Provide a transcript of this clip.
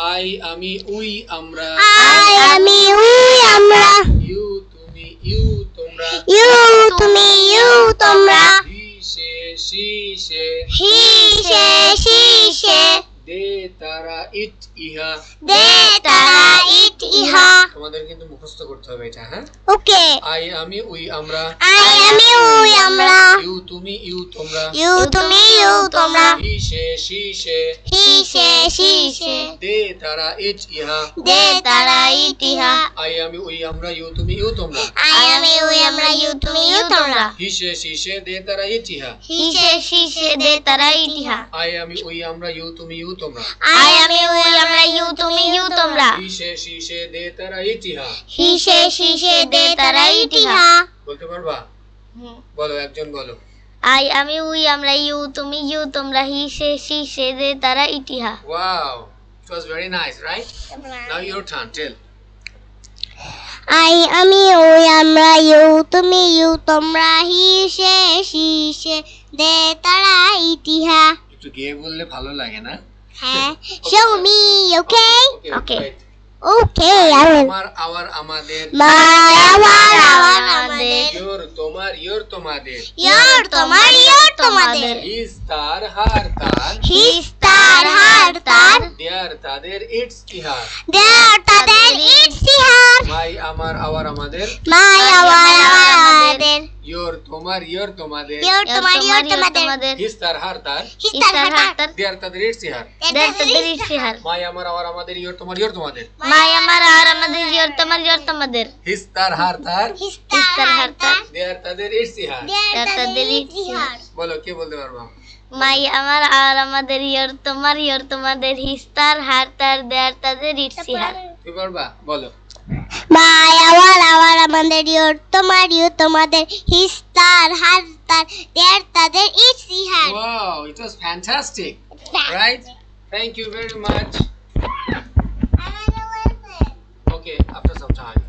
I আমি we আমরা I আমি উই আমরা ইউ তুমি ইউ তোমরা ইউ তুমি ইউ তোমরা হি সে she say he say she সে দে তারা ইট ইহা দে তারা ইট ইহা তোমাদের কিন্তু মুখস্থ করতে হবে এটা হ্যাঁ ওকে আই আমি উই আমরা আই আমি উই আমরা ইউ তুমি ইউ তোমরা ইউ তুমি ইউ তোমরা হি সে she say he say she সে দে তারা ইট ইহা দে তারা ইট ইহা আই আমি উই আমরা ইউ তুমি ইউ তোমরা আই আমি উই আমরা ইউ তুমি ইউ তোমরা হি সে শি সে দে তারা ইট ইহা হি সে শি সে দে তারা ইট ইহা আই আমি উই আমরা ইউ তুমি ইউ তোমরা আই আমি উই আমরা ইউ তুমি ইউ তোমরা হি সে শি সে দে তারা ইট ইহা হি সে শি সে দে তারা ইট ইহা বলতে পারবা বলো একজন বলো আই আমি উই আমরা ইউ তুমি ইউ তোমরা হি সে শি সে দে তারা ইট ইহা wow it was very nice right now your turn tell I আমি উই আমরা ইউ তুমি ইউ তোমরা হি সে শি সে দে তারা ইট ইহা একটু গিয়ে বললে ভালো লাগে না হ্যাঁ show me okay okay okay okay I will আমার আওয়ার আমাদের my our আমাদের your তোমার your তোমাদের your তোমার your তোমাদের his তার হার তার his তার হার তার their তাদের its ইহার their তাদের its ইহার my আমার আওয়ার আমাদের my our আমাদের your তোমার your তোমাদের your তোমার your তোমাদের his তার হার তার his তার হার তার their তাদের its ইহার their তাদের its ইহার my আমার আওয়ার আমাদের your তোমার your তোমাদের my আমার আর আমাদের your তোমার your তোমাদের his তার হার তার his তার হার তার their তাদের its ইহার their তাদের its ইহার বলো কে বলতে পারবা মাই আমার আর আমাদের ইয়র তোমার ইয়র তোমাদের হিস্তার হার তার দেয়ার তাদের ইটসিহার তুমি পারবা বলো মাই আমার আমাদের ইয়র তোমার ইয়র তোমাদের হিস্তার হার তার দেয়ার তাদের ইটসিহার wow it was fantastic right thank you very much okay after some time